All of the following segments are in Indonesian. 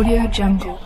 Audio Jungle.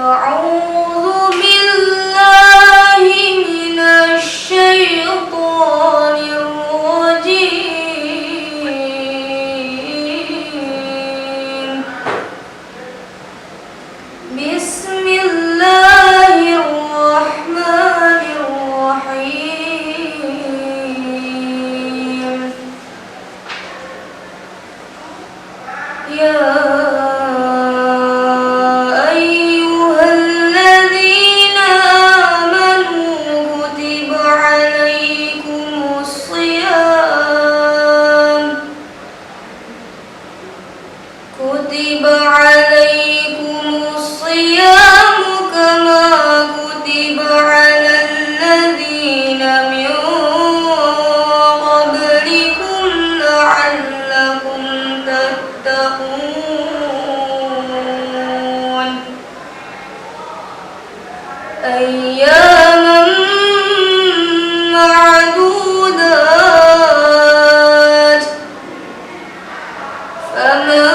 أعوذ بالله من الشيطان الرجيم بسم الله الرحمن الرحيم يا كتب عليكم الصيام كما كتب على الذين من قبلكم لعلكم تتقون أياما معدودات فمن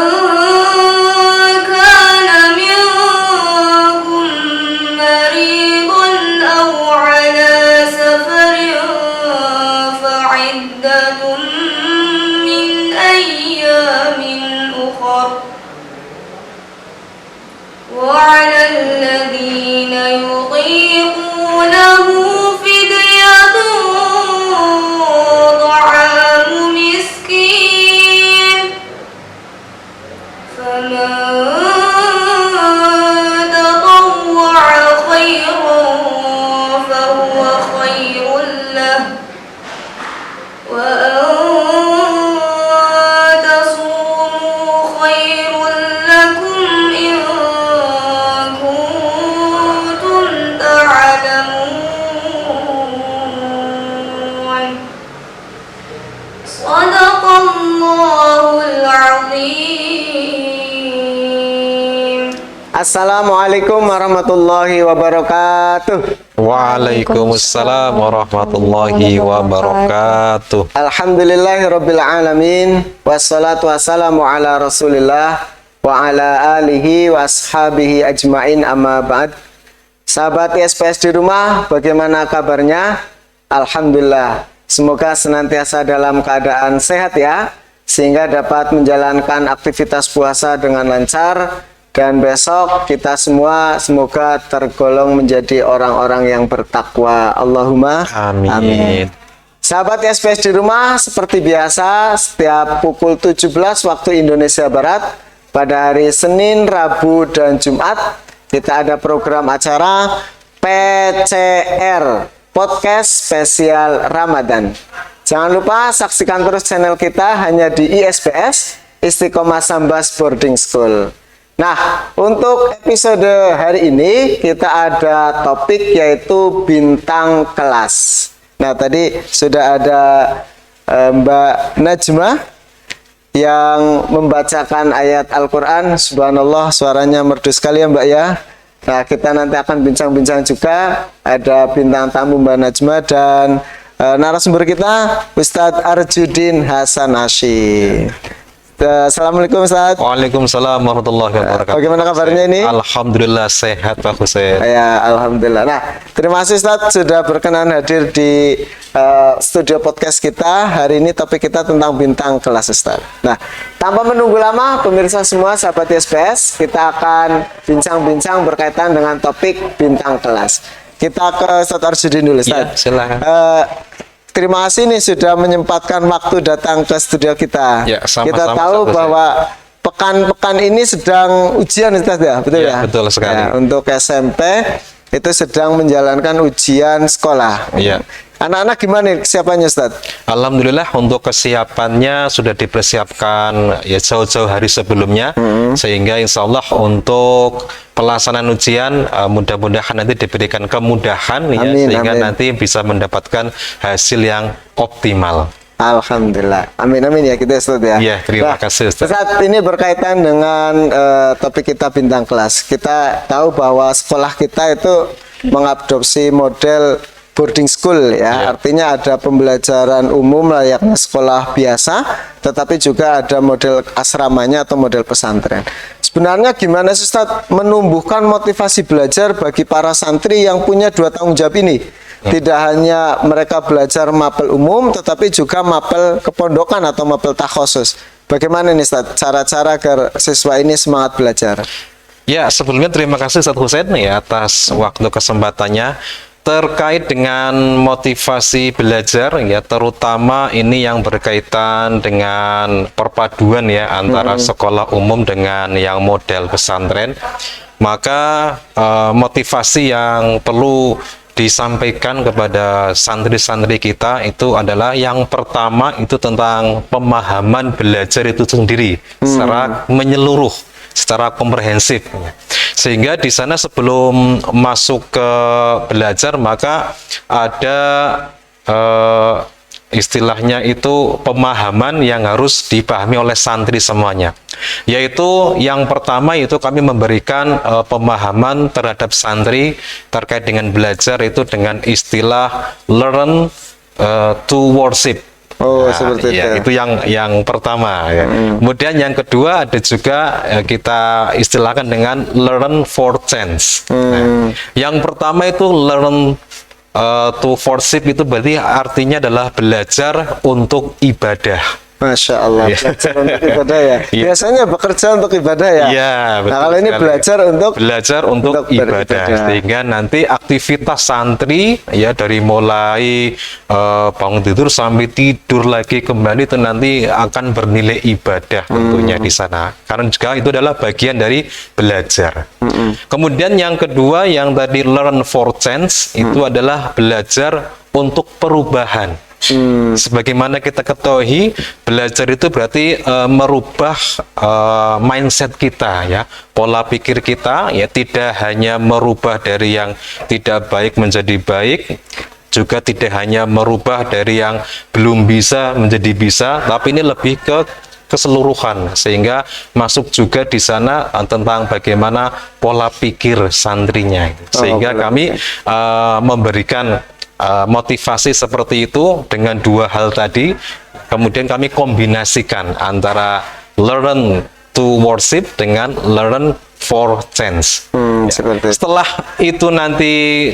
من أيام أخر وعلى الذين يطيقونه فدية طعام مسكين فمن تطوع خيرا فهو خير له وأن تصوموا خير لكم إن كنتم تعلمون صدق الله العظيم. Assalamualaikum warahmatullahi wabarakatuh. Waalaikumsalam warahmatullahi wabarakatuh. Alhamdulillahirabbil alamin. Wassalatu wassalamu ala Rasulillah wa ala alihi wa ashabihi ajmain, amma ba'd. Sahabat ISPS di rumah, bagaimana kabarnya? Alhamdulillah. Semoga senantiasa dalam keadaan sehat ya, sehingga dapat menjalankan aktivitas puasa dengan lancar. Dan besok kita semua semoga tergolong menjadi orang-orang yang bertakwa. Allahumma amin. Sahabat SPS di rumah, seperti biasa setiap pukul 17 waktu Indonesia Barat pada hari Senin, Rabu, dan Jumat kita ada program acara PCR, Podcast Spesial Ramadan. Jangan lupa saksikan terus channel kita hanya di ISPS, Istiqomah Sambas Boarding School. Nah, untuk episode hari ini kita ada topik yaitu bintang kelas. Nah, tadi sudah ada Mbak Najma yang membacakan ayat Al-Quran. Subhanallah, suaranya merdu sekali ya Mbak ya. Nah, kita nanti akan bincang-bincang juga. Ada bintang tamu Mbak Najma dan narasumber kita Ustadz Arjudin Hasan Asyik. Assalamualaikum Ustaz. Waalaikumsalam warahmatullahi wabarakatuh. Bagaimana kabarnya ini? Alhamdulillah sehat Pak Husain. Ya, alhamdulillah. Nah, terima kasih Ustaz sudah berkenan hadir di studio podcast kita. Hari ini topik kita tentang bintang kelas Ustaz. Nah, tanpa menunggu lama, pemirsa semua sahabat YSPS, kita akan bincang-bincang berkaitan dengan topik bintang kelas. Kita ke Ustaz Arsudin dulu Ustaz. Ya, silakan. Terima kasih nih sudah menyempatkan waktu datang ke studio kita. Ya, sama-sama, kita tahu Ustaz. bahwa pekan-pekan ini sedang ujian Ustaz ya, betul ya? Betul sekali. Ya, untuk SMP itu sedang menjalankan ujian sekolah. Iya. Anak-anak gimana nih kesiapannya Ustaz? Alhamdulillah untuk kesiapannya sudah dipersiapkan ya jauh-jauh hari sebelumnya, sehingga insya Allah untuk pelaksanaan ujian mudah-mudahan nanti diberikan kemudahan ya, Amin, sehingga amin. nanti bisa mendapatkan hasil yang optimal. Alhamdulillah. Amin amin ya kita Ustaz ya. Iya, terima kasih, Ustaz. Ustaz, ini berkaitan dengan topik kita bintang kelas. Kita tahu bahwa sekolah kita itu mengadopsi model boarding school ya. Iya. Artinya ada pembelajaran umum layaknya sekolah biasa, tetapi juga ada model asramanya atau model pesantren. Sebenarnya gimana sih Ustaz menumbuhkan motivasi belajar bagi para santri yang punya dua tanggung jawab ini? Tidak hanya mereka belajar mapel umum, tetapi juga mapel kepondokan atau mapel takhusus. Bagaimana nih Ustaz cara-cara agar siswa ini semangat belajar? Ya, sebelumnya terima kasih Ustaz Husain ya atas waktu kesempatannya. Terkait dengan motivasi belajar ya, terutama ini yang berkaitan dengan perpaduan ya antara sekolah umum dengan yang model pesantren, maka motivasi yang perlu disampaikan kepada santri-santri kita itu adalah yang pertama itu tentang pemahaman belajar itu sendiri secara menyeluruh, secara komprehensif. Sehingga di sana sebelum masuk ke belajar maka ada istilahnya itu pemahaman yang harus dipahami oleh santri semuanya. Yaitu yang pertama itu kami memberikan pemahaman terhadap santri terkait dengan belajar itu dengan istilah learn to worship. Oh, seperti ya, itu. itu yang pertama ya. Kemudian yang kedua ada juga kita istilahkan dengan learn for change. Nah, yang pertama itu learn to worship itu berarti artinya adalah belajar untuk ibadah. Masya Allah, Iya. belajar untuk ibadah ya. Iya. Biasanya bekerja untuk ibadah ya. Iya, betul. Nah, kalau ini sekali. belajar untuk ibadah. beribadah. Sehingga nanti aktivitas santri ya dari mulai bangun tidur sampai tidur lagi kembali itu nanti akan bernilai ibadah tentunya di sana. Karena juga itu adalah bagian dari belajar. Kemudian yang kedua yang tadi learn for change itu adalah belajar untuk perubahan. Sebagaimana kita ketahui, belajar itu berarti merubah mindset kita ya, pola pikir kita ya, tidak hanya merubah dari yang tidak baik menjadi baik, juga tidak hanya merubah dari yang belum bisa menjadi bisa, tapi ini lebih ke keseluruhan, sehingga masuk juga di sana tentang bagaimana pola pikir santrinya, sehingga kami memberikan motivasi seperti itu dengan dua hal tadi. Kemudian kami kombinasikan antara learn to worship dengan learn for change. Seperti itu. Setelah itu nanti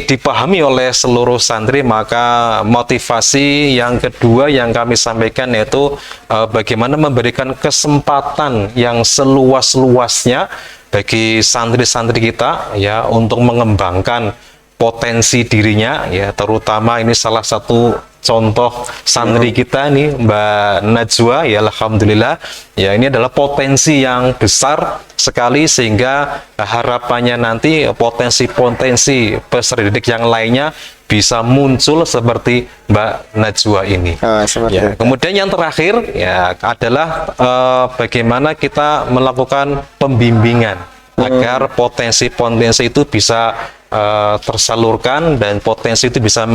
dipahami oleh seluruh santri, maka motivasi yang kedua yang kami sampaikan yaitu bagaimana memberikan kesempatan yang seluas-luasnya bagi santri-santri kita ya untuk mengembangkan potensi dirinya ya, terutama ini salah satu contoh santri kita nih Mbak Najwa ya, alhamdulillah ya, ini adalah potensi yang besar sekali, sehingga harapannya nanti potensi-potensi peserta didik yang lainnya bisa muncul seperti Mbak Najwa ini. Seperti Ya, itu. kemudian yang terakhir ya adalah bagaimana kita melakukan pembimbingan agar potensi-potensi itu bisa tersalurkan dan potensi itu bisa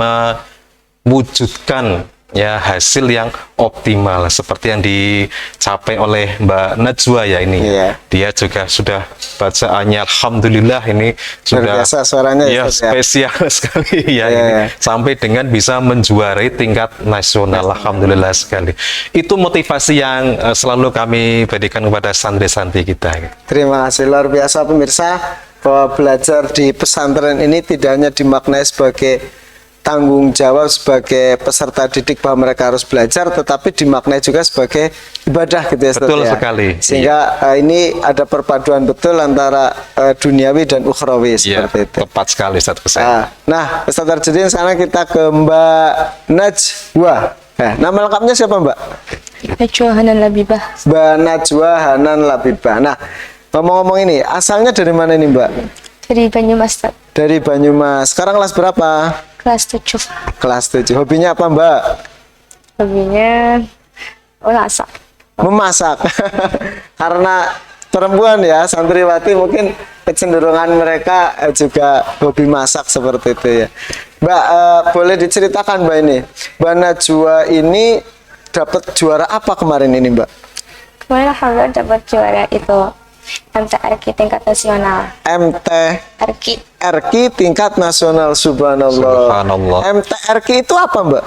mewujudkan ya hasil yang optimal seperti yang dicapai oleh Mbak Najwa ya ini. Iya. Dia juga sudah bacaannya alhamdulillah ini sudah biasa suaranya ya, ya, Ustaz, ya. spesial sekali ya Iya. ini sampai dengan bisa menjuarai tingkat nasional. Alhamdulillah sekali. Itu motivasi yang selalu kami berikan kepada santri-santri kita. Terima kasih, luar biasa pemirsa, bahwa belajar di pesantren ini tidak hanya dimaknai sebagai tanggung jawab sebagai peserta didik bahwa mereka harus belajar, tetapi dimaknai juga sebagai ibadah gitu ya, Ustaz, Betul ya. sekali. Sehingga ini ada perpaduan betul antara duniawi dan ukhrawi Iya, seperti itu. tepat sekali Ustaz Hussein. Nah, Ustaz Arjudin, sekarang kita ke Mbak Najwa. Nama lengkapnya siapa, Mbak? Najwa Hanan Labibah. Mbak Najwa Hanan Labibah. Nah, ngomong-ngomong ini, asalnya dari mana ini, Mbak? Dari Banyumas, Ustaz. Dari Banyumas. Sekarang kelas berapa? Kelas 7. Kelas 7. Hobinya apa, Mbak? Hobinya masak. Memasak. Karena perempuan ya, santriwati mungkin kecenderungan mereka juga hobi masak seperti itu ya. Mbak, boleh diceritakan Mbak ini, Mbak Najwa ini dapat juara apa kemarin ini, Mbak? Kemarin alhamdulillah dapat juara itu MTRQ tingkat nasional. MTRQ RQ tingkat nasional, subhanallah. Subhanallah. MTRQ itu apa, Mbak?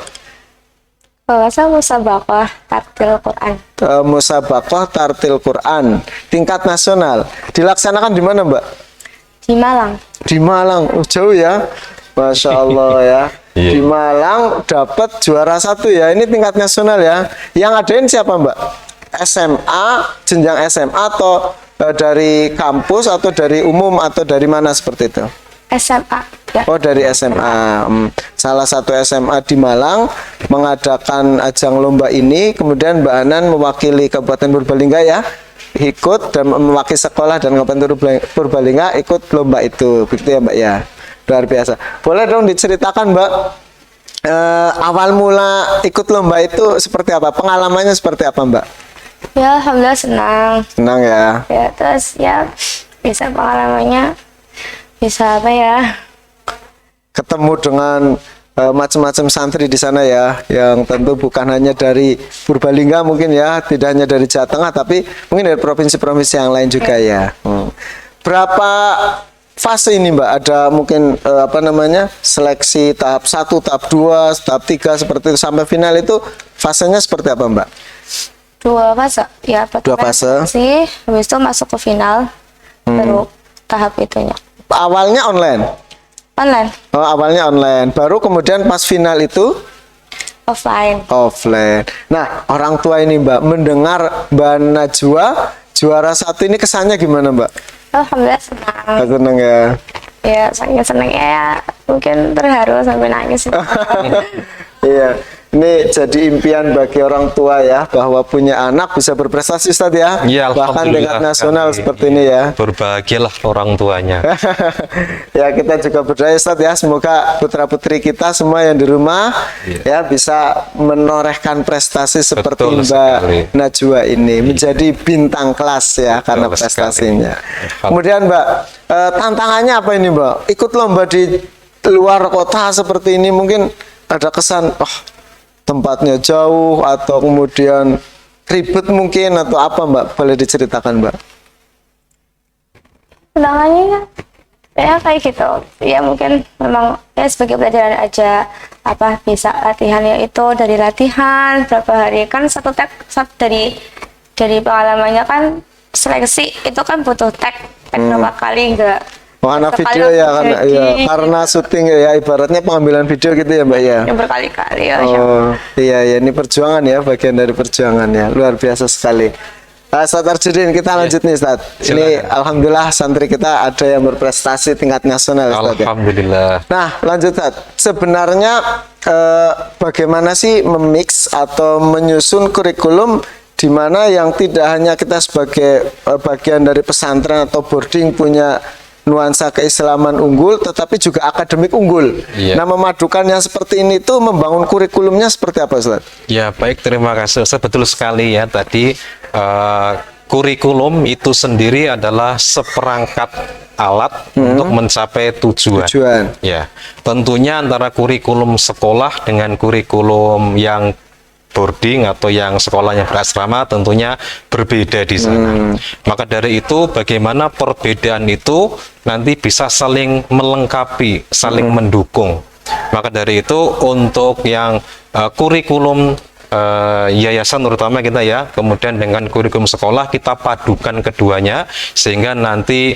Bahasa musabaqah tartil Quran Musabaqah Tartil Quran tingkat nasional. Dilaksanakan di mana, Mbak? di Malang. Di Malang. Oh, jauh ya. Masya Allah ya. Iya. Di Malang dapat juara 1 ya. Ini tingkat nasional ya. Yang adain siapa, Mbak? SMA, jenjang SMA atau dari kampus atau dari umum atau dari mana seperti itu? SMA ya. Oh, dari SMA. Salah satu SMA di Malang mengadakan ajang lomba ini, kemudian Mbak Hanan mewakili Kabupaten Purbalingga ya, ikut dan mewakili sekolah dan Kabupaten Purbalingga ikut lomba itu. Begitu ya, Mbak ya. Luar biasa. Boleh dong diceritakan, Mbak, awal mula ikut lomba itu seperti apa? Pengalamannya seperti apa, Mbak? Ya alhamdulillah senang. Senang ya. Ya terus ya bisa pengalamannya bisa apa ya? Ketemu dengan macam-macam santri di sana ya, yang tentu bukan hanya dari Purbalingga mungkin ya, tidak hanya dari Jawa Tengah, tapi mungkin dari provinsi-provinsi yang lain juga ya. Berapa fase ini, Mbak? Ada mungkin seleksi tahap 1, tahap 2, tahap 3 seperti itu sampai final itu fasenya seperti apa, Mbak? 2 fase ya. Dua fase. Sih habis itu masuk ke final baru tahap itunya Awalnya online. online Oh, awalnya online. Baru kemudian pas final itu offline. offline. Nah, orang tua ini, Mbak, mendengar Mbak Najwa juara 1 ini kesannya gimana, Mbak? Alhamdulillah senang. Seneng ya. Ya saking senangnya ya mungkin terharu sampai nangis. Iya. Ini jadi impian bagi orang tua ya, bahwa punya anak bisa berprestasi, Ustaz ya. Iya, Bahkan alhamdulillah tingkat nasional sekali. seperti ini ya. Berbahagialah orang tuanya. Ya, kita juga berdoa, Ustaz ya, semoga putra-putri kita semua yang di rumah ya bisa menorehkan prestasi seperti Betul Mbak sekali. Najwa ini, menjadi bintang kelas ya karena Betul prestasinya. sekali. Kemudian, Mbak, tantangannya apa ini, Mbak? Ikut lomba di luar kota seperti ini mungkin ada kesan, tempatnya jauh atau kemudian ribet mungkin atau apa, Mbak? Boleh diceritakan, Mbak? Tantangannya ya kayak gitu. Ya mungkin memang ya sebagai pelajaran aja, apa bisa latihannya itu dari latihan berapa hari kan satu tag dari pengalamannya kan seleksi itu kan butuh tag berapa kali enggak. Karena Sekali video ya, langsung karena jadi. ya, karena syuting ya, ibaratnya pengambilan video gitu ya, Mbak ya. Yang berkali-kali ya. Oh iya ya, ini perjuangan ya, bagian dari perjuangan ya, luar biasa sekali. Ustaz Arjudin, kita lanjut nih, Ustaz. Ini Silakan. alhamdulillah santri kita ada yang berprestasi tingkat nasional, Ustaz ya. Alhamdulillah. Nah, lanjut, Ustaz. Sebenarnya bagaimana sih memix atau menyusun kurikulum di mana yang tidak hanya kita sebagai bagian dari pesantren atau boarding punya nuansa keislaman unggul, tetapi juga akademik unggul. Iya. Nah, memadukan yang seperti ini itu membangun kurikulumnya seperti apa, Ustaz? Ya baik, terima kasih Ustaz. Betul sekali ya tadi kurikulum itu sendiri adalah seperangkat alat untuk mencapai tujuan. Ya, tentunya antara kurikulum sekolah dengan kurikulum yang boarding atau yang sekolahnya berasrama tentunya berbeda di sana. Maka dari itu bagaimana perbedaan itu nanti bisa saling melengkapi, saling mendukung. Maka dari itu untuk yang kurikulum yayasan terutama kita ya, kemudian dengan kurikulum sekolah kita padukan keduanya sehingga nanti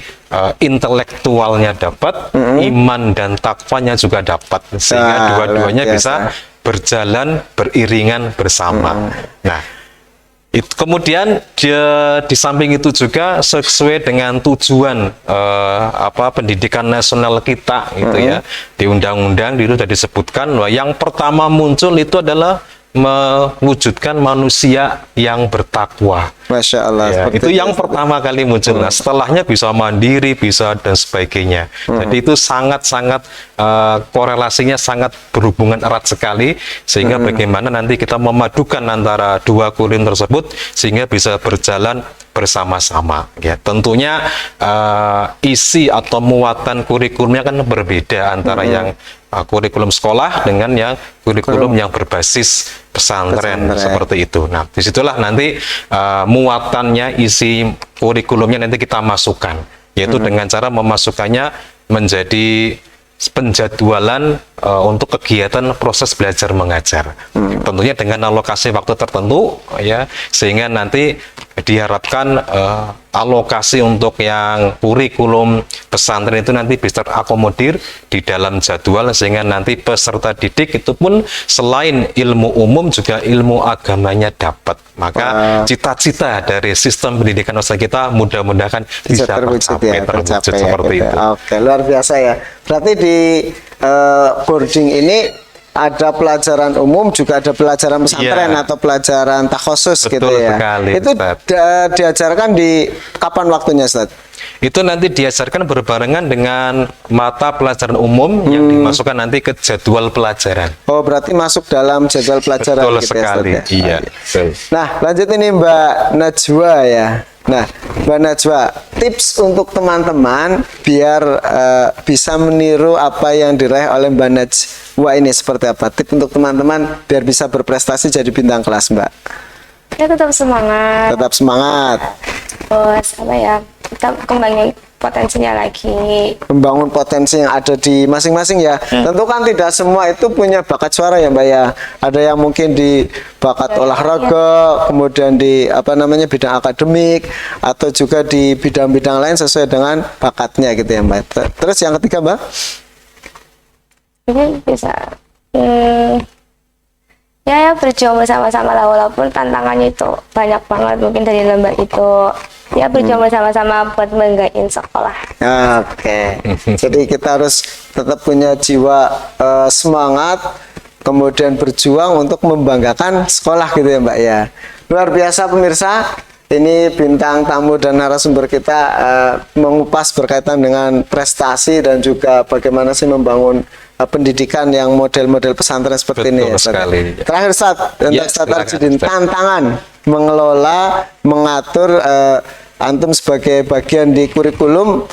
intelektualnya dapat, iman dan takwanya juga dapat sehingga dua-duanya bisa berjalan beriringan bersama. Nah, kemudian di samping itu juga sesuai dengan tujuan pendidikan nasional kita gitu ya. Di undang-undang itu sudah disebutkan bahwa yang pertama muncul itu adalah mewujudkan manusia yang bertakwa. Masya Allah. Ya, itu yang pertama kali muncul. Nah, setelahnya bisa mandiri, bisa dan sebagainya. Jadi itu sangat-sangat korelasinya sangat berhubungan erat sekali sehingga bagaimana nanti kita memadukan antara dua kurikulum tersebut sehingga bisa berjalan bersama-sama. Ya, tentunya isi atau muatan kurikulumnya kan berbeda antara yang kurikulum sekolah dengan yang kurikulum yang berbasis pesantren seperti itu. Nah, disitulah nanti muatannya, isi kurikulumnya nanti kita masukkan, yaitu dengan cara memasukkannya menjadi penjadwalan untuk kegiatan proses belajar mengajar. Tentunya dengan alokasi waktu tertentu ya, sehingga nanti diharapkan alokasi untuk yang kurikulum pesantren itu nanti bisa terakomodir di dalam jadwal sehingga nanti peserta didik itu pun selain ilmu umum juga ilmu agamanya dapat. Maka cita-cita dari sistem pendidikan nasional kita mudah-mudahan bisa tercapai seperti itu. Oke, luar biasa ya. Berarti di boarding ini ada pelajaran umum, juga ada pelajaran pesantren atau pelajaran takhusus gitu ya. Sekali, itu diajarkan di kapan waktunya, Ustaz? Itu nanti diajarkan berbarengan dengan mata pelajaran umum yang dimasukkan nanti ke jadwal pelajaran. Oh, berarti masuk dalam jadwal pelajaran. Betul gitu sekali. Ya, Ustaz, ya? Iya. Betul. Nah, lanjut ini Mbak Najwa ya. Nah, Mbak Najwa, tips untuk teman-teman biar bisa meniru apa yang diraih oleh Mbak Najwa ini seperti apa? Tips untuk teman-teman biar bisa berprestasi jadi bintang kelas, Mbak. Ya tetap semangat. Tetap semangat. Terus apa ya? Kita kembangin potensinya lagi. Membangun potensi yang ada di masing-masing ya. Tentu kan tidak semua itu punya bakat suara ya, Mbak ya. Ada yang mungkin di bakat olahraga, kemudian di bidang akademik, atau juga di bidang-bidang lain sesuai dengan bakatnya gitu ya, Mbak. Terus yang ketiga, Mbak? Ini bisa ya berjuang bersama-sama lah, walaupun tantangannya itu banyak banget mungkin dari lomba itu. Ya berjuang bersama-sama buat menggain sekolah. Oke. Jadi kita harus tetap punya jiwa semangat, kemudian berjuang untuk membanggakan sekolah gitu ya, Mbak ya. Luar biasa pemirsa. Ini bintang tamu dan narasumber kita mengupas berkaitan dengan prestasi dan juga bagaimana sih membangun pendidikan yang model-model pesantren seperti ini ya, sekali. Terakhir Ustaz, untuk Ustaz Tarjudin, tantangan mengelola, mengatur antum sebagai bagian di kurikulum,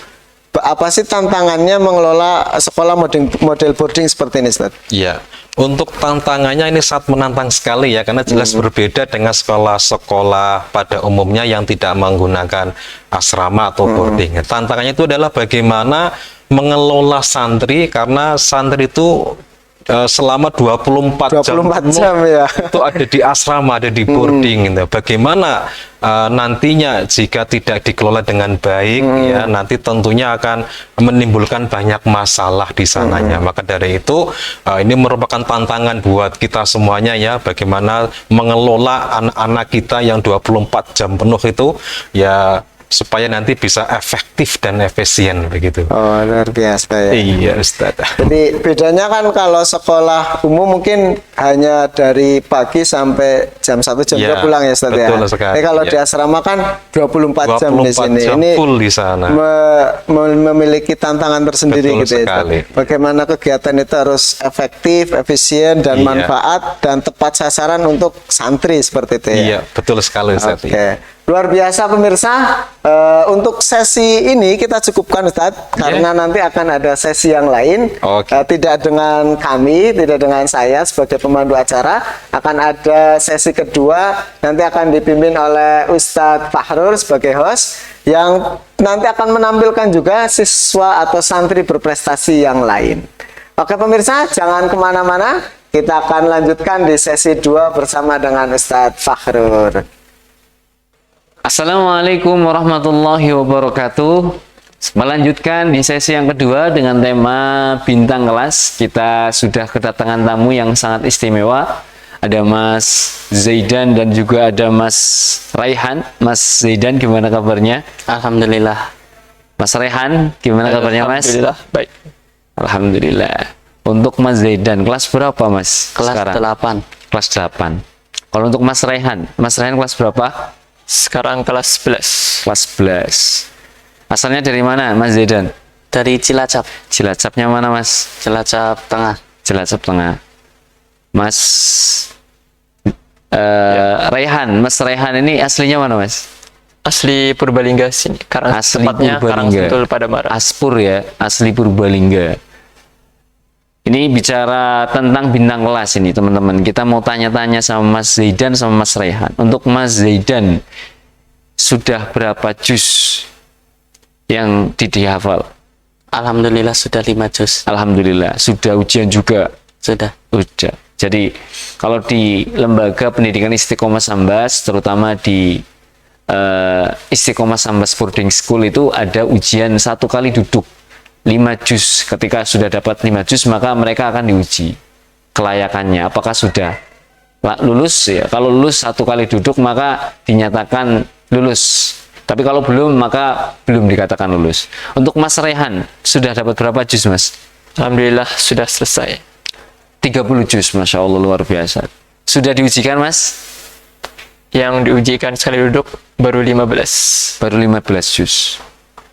apa sih tantangannya mengelola sekolah model boarding seperti ini, Ustaz? Iya, untuk tantangannya ini sangat menantang sekali ya, karena jelas berbeda dengan sekolah-sekolah pada umumnya yang tidak menggunakan asrama atau boarding. Tantangannya itu adalah bagaimana mengelola santri, karena santri itu selama 24 jam ya. itu ada di asrama, ada di boarding gitu. Bagaimana nantinya jika tidak dikelola dengan baik ya, nanti tentunya akan menimbulkan banyak masalah di sananya. Maka dari itu ini merupakan tantangan buat kita semuanya ya, bagaimana mengelola anak-anak kita yang 24 jam penuh itu ya, supaya nanti bisa efektif dan efisien begitu. Oh, luar biasa ya. Iya, Ustaz. Jadi bedanya kan kalau sekolah umum mungkin hanya dari pagi sampai jam 1 jam 2 pulang ya, Ustaz ya. Betul sekali. Tapi kalau di asrama kan 24 jam di sini. Jam ini full di sana. Memiliki tantangan tersendiri gitu ya. Bagaimana kegiatan itu harus efektif, efisien dan manfaat dan tepat sasaran untuk santri seperti itu ya. Iya, betul sekali, Ustaz. Oke. Luar biasa pemirsa. Untuk sesi ini kita cukupkan Ustadz, karena nanti akan ada sesi yang lain. Oke. Tidak dengan kami, tidak dengan saya sebagai pemandu acara. Akan ada sesi kedua, nanti akan dipimpin oleh Ustadz Fahrur sebagai host, yang nanti akan menampilkan juga siswa atau santri berprestasi yang lain. Oke pemirsa, jangan kemana-mana. Kita akan lanjutkan di sesi 2 bersama dengan Ustadz Fahrur. Assalamualaikum warahmatullahi wabarakatuh. Melanjutkan di sesi yang kedua dengan tema bintang kelas. Kita sudah kedatangan tamu yang sangat istimewa. Ada Mas Zaidan dan juga ada Mas Raihan. Mas Zaidan, gimana kabarnya? Alhamdulillah. Mas Raihan, gimana kabarnya Mas? Alhamdulillah, baik. Alhamdulillah. Untuk Mas Zaidan, kelas berapa Mas? Kelas sekarang? 8. Kelas 8. Kalau untuk Mas Raihan kelas berapa? Sekarang kelas 11. Kelas 11. Asalnya dari mana Mas Zaidan? Dari Cilacap. Cilacapnya mana Mas? Cilacap Tengah. Cilacap Tengah. Mas Mas Raihan ini aslinya mana Mas? Asli Purbalingga sini. Karena Asli tepatnya Karangsentul pada Maret. Aspur ya, asli Purbalingga. Ini bicara tentang bintang kelas ini teman-teman. Kita mau tanya-tanya sama Mas Zaidan sama Mas Raihan. Untuk Mas Zaidan, sudah berapa juz yang dihafal? Alhamdulillah sudah 5 juz. Alhamdulillah. Sudah ujian juga? Sudah. Udah. Jadi kalau di lembaga pendidikan Istiqomah Sambas, terutama di Istiqomah Sambas Boarding School, itu ada ujian 1 kali duduk 5 juz. Ketika sudah dapat 5 juz, maka mereka akan diuji kelayakannya. Apakah sudah lulus? Ya, kalau lulus 1 kali duduk maka dinyatakan lulus. Tapi kalau belum, maka belum dikatakan lulus. Untuk Mas Raihan, sudah dapat berapa juz Mas? Alhamdulillah sudah selesai. 30 juz, Masya Allah, luar biasa. Sudah diujikan Mas? Yang diujikan sekali duduk baru 15. Baru 15 juz.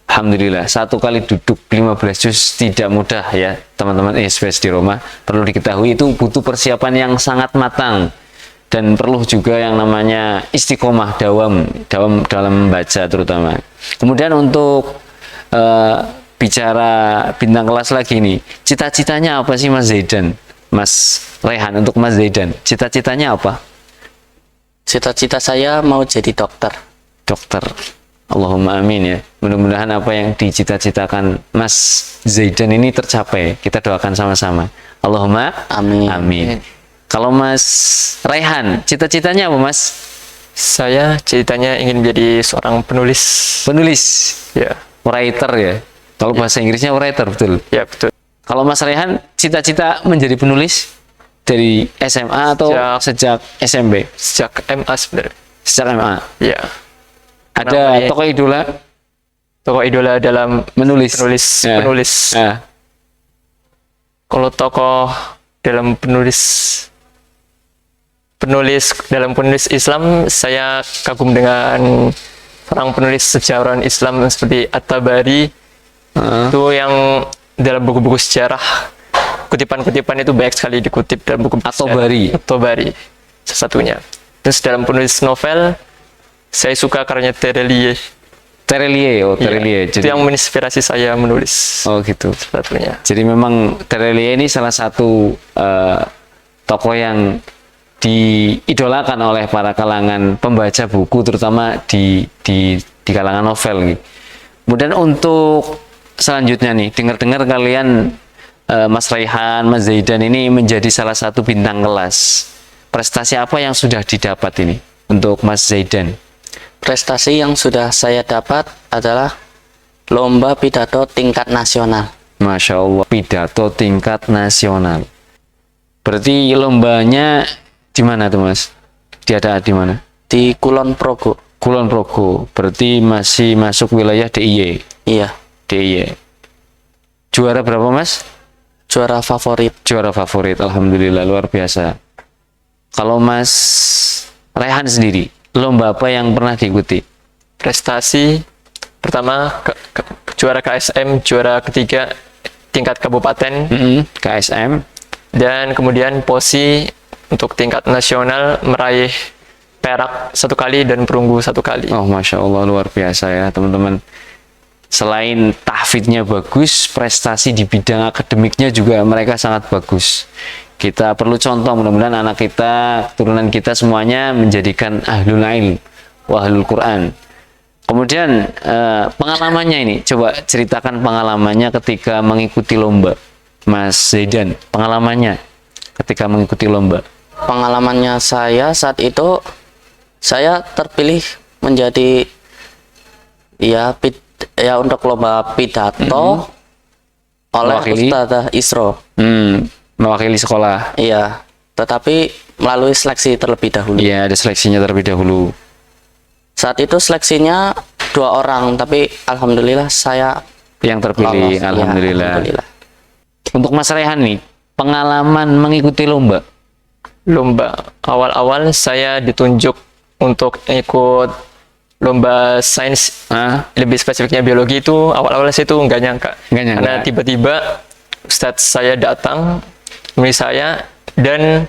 Alhamdulillah, 1 kali duduk 15 juz tidak mudah ya teman-teman SPS di rumah. Perlu diketahui itu butuh persiapan yang sangat matang. Dan perlu juga yang namanya istiqomah, dawam dalam membaca terutama. Kemudian untuk bicara bintang kelas lagi nih, cita-citanya apa sih Mas Zaidan? Mas Raihan, untuk Mas Zaidan, cita-citanya apa? Cita-cita saya mau jadi dokter. Dokter. Allahumma amin ya. Mudah-mudahan apa yang dicita-citakan Mas Zaidan ini tercapai. Kita doakan sama-sama. Allahumma Amin. amin. Kalau Mas Raihan, cita-citanya apa Mas? Saya ceritanya ingin menjadi seorang penulis. Penulis, Ya, writer ya. Kalau bahasa Inggrisnya writer, betul. ya betul. Kalau Mas Raihan, cita-cita menjadi penulis dari SMA atau sejak SMP? Sejak MA sebenarnya. Sejak SMA. Ya. Ada Namanya- tokoh idola Tokoh idola dalam menulis. Ya. penulis. Ya. Kalau tokoh dalam penulis dalam penulis Islam, saya kagum dengan seorang penulis sejarawan Islam seperti At-Tabari. Itu yang dalam buku-buku sejarah, kutipan-kutipan itu banyak sekali dikutip dalam buku At-Tabari. At-Tabari salah satunya. Terus dalam penulis novel, saya suka karyanya Terelie. Terelie, Terelie. Itu yang menginspirasi saya menulis. Oh gitu. Salah satunya. Jadi memang Terelie ini salah satu tokoh yang diidolakan oleh para kalangan pembaca buku, terutama di kalangan novel. Gitu. Kemudian untuk selanjutnya nih, dengar-dengar kalian Mas Raihan, Mas Zaidan ini menjadi salah satu bintang kelas. Prestasi apa yang sudah didapat ini untuk Mas Zaidan? Prestasi yang sudah saya dapat adalah lomba pidato tingkat nasional. Masya Allah, pidato tingkat nasional. Berarti lombanya di mana tuh Mas? Diadakan di mana? Di Kulon Progo. Kulon Progo. Berarti masih masuk wilayah DIY. Iya, DIY. Juara berapa Mas? juara favorit. Juara favorit, alhamdulillah, luar biasa. Kalau Mas Raihan sendiri, lomba apa yang pernah diikuti? Prestasi pertama juara KSM, juara ketiga tingkat kabupaten, KSM. dan kemudian POSI untuk tingkat nasional meraih perak 1 kali dan perunggu 1 kali. Oh, Masya Allah, luar biasa ya teman-teman. Selain tahfidnya bagus, prestasi di bidang akademiknya juga mereka sangat bagus. Kita perlu contoh, mudah-mudahan anak kita, keturunan kita semuanya menjadikan ahlul ilm wa ahlul Quran. Kemudian pengalamannya ini, coba ceritakan pengalamannya ketika mengikuti lomba. Mas Zaidan, pengalamannya ketika mengikuti lomba. Pengalamannya saya saat itu, saya terpilih menjadi untuk lomba pidato oleh Mewakili? Ustadzah Isro. Mewakili sekolah. Iya, tetapi melalui seleksi terlebih dahulu. Iya, ada seleksinya terlebih dahulu. Saat itu seleksinya 2 orang, tapi alhamdulillah saya Yang terpilih, lolos. Iya, alhamdulillah. alhamdulillah. Untuk Mas Rehan nih, pengalaman mengikuti lomba. Lomba awal-awal saya ditunjuk untuk ikut lomba sains, lebih spesifiknya biologi. Itu awal-awal saya itu nggak nyangka. Karena tiba-tiba Ustadz saya datang menemui saya dan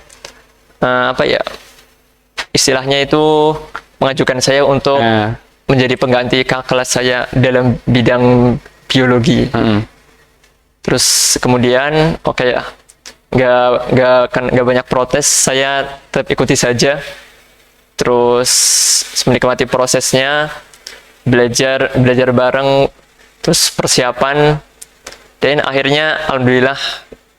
istilahnya itu mengajukan saya untuk menjadi pengganti kakak kelas saya dalam bidang biologi. Terus kemudian nggak banyak protes, saya tetap ikuti saja. Terus menikmati prosesnya, belajar bareng, terus persiapan, dan akhirnya alhamdulillah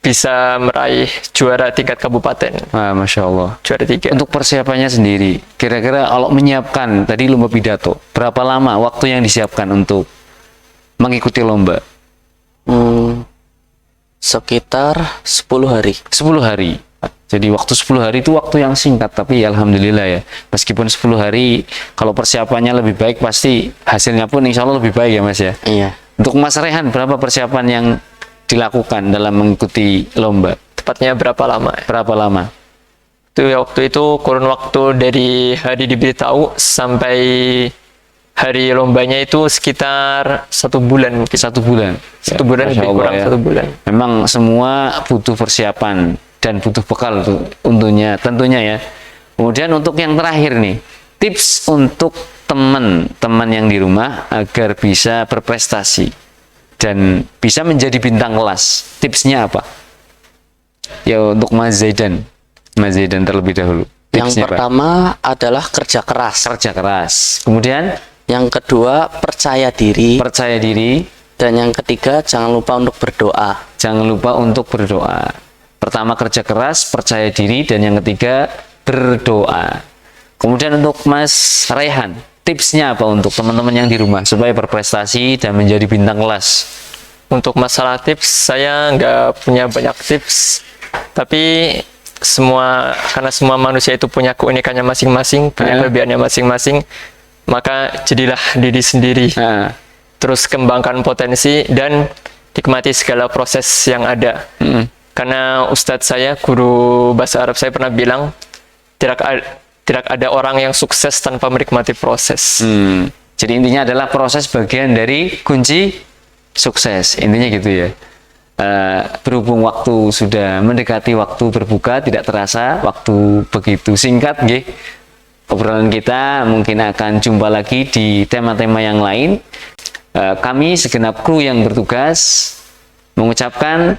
bisa meraih juara tingkat kabupaten. Masya Allah. Juara 3. Untuk persiapannya sendiri, kira-kira kalau menyiapkan tadi lomba pidato, berapa lama waktu yang disiapkan untuk mengikuti lomba? Sekitar 10 hari. 10 hari. Jadi waktu 10 hari itu waktu yang singkat, tapi alhamdulillah ya. Meskipun 10 hari, kalau persiapannya lebih baik, pasti hasilnya pun insya Allah lebih baik ya Mas ya. Iya. Untuk Mas Rehan, berapa persiapan yang dilakukan dalam mengikuti lomba? Tepatnya berapa lama? Berapa lama? Waktu itu kurun waktu dari hari diberitahu sampai hari lombanya itu sekitar 1 bulan. 1 bulan. 1 bulan Masya lebih Allah kurang ya. 1 bulan. Memang semua butuh persiapan dan butuh bekal tentunya ya. Kemudian untuk yang terakhir nih, tips untuk teman-teman yang di rumah agar bisa berprestasi dan bisa menjadi bintang kelas. Tipsnya apa? Ya untuk Mas Zaidan terlebih dahulu. Yang Tipsnya apa? pertama adalah kerja keras. Kerja keras. Kemudian Yang kedua, percaya diri. percaya diri. Dan yang ketiga, jangan lupa untuk berdoa. Jangan lupa untuk berdoa. Pertama kerja keras, percaya diri, dan yang ketiga berdoa. Kemudian untuk Mas Rehan, tipsnya apa untuk teman-teman yang di rumah supaya berprestasi dan menjadi bintang kelas? Untuk masalah tips, saya nggak punya banyak tips, tapi karena semua manusia itu punya keunikannya masing-masing, punya kelebihannya masing-masing, maka jadilah diri sendiri. Terus kembangkan potensi dan nikmati segala proses yang ada. Karena Ustadz saya, guru bahasa Arab saya pernah bilang, tidak ada orang yang sukses tanpa menikmati proses. Jadi intinya adalah proses bagian dari kunci sukses. Intinya gitu ya. Berhubung waktu sudah mendekati waktu berbuka, tidak terasa waktu begitu singkat, nggih. Obrolan kita mungkin akan jumpa lagi di tema-tema yang lain. Kami segenap kru yang bertugas mengucapkan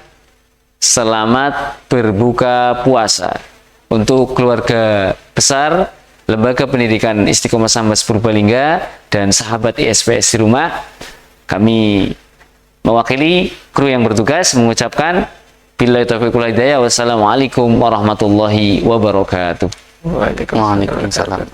selamat berbuka puasa untuk keluarga besar Lembaga Pendidikan Istiqomah Sambas Purbalingga dan sahabat ISPS di rumah. Kami mewakili kru yang bertugas mengucapkan billahi taufiq wal hidayah. Wassalamualaikum warahmatullahi wabarakatuh. Waalaikumsalam.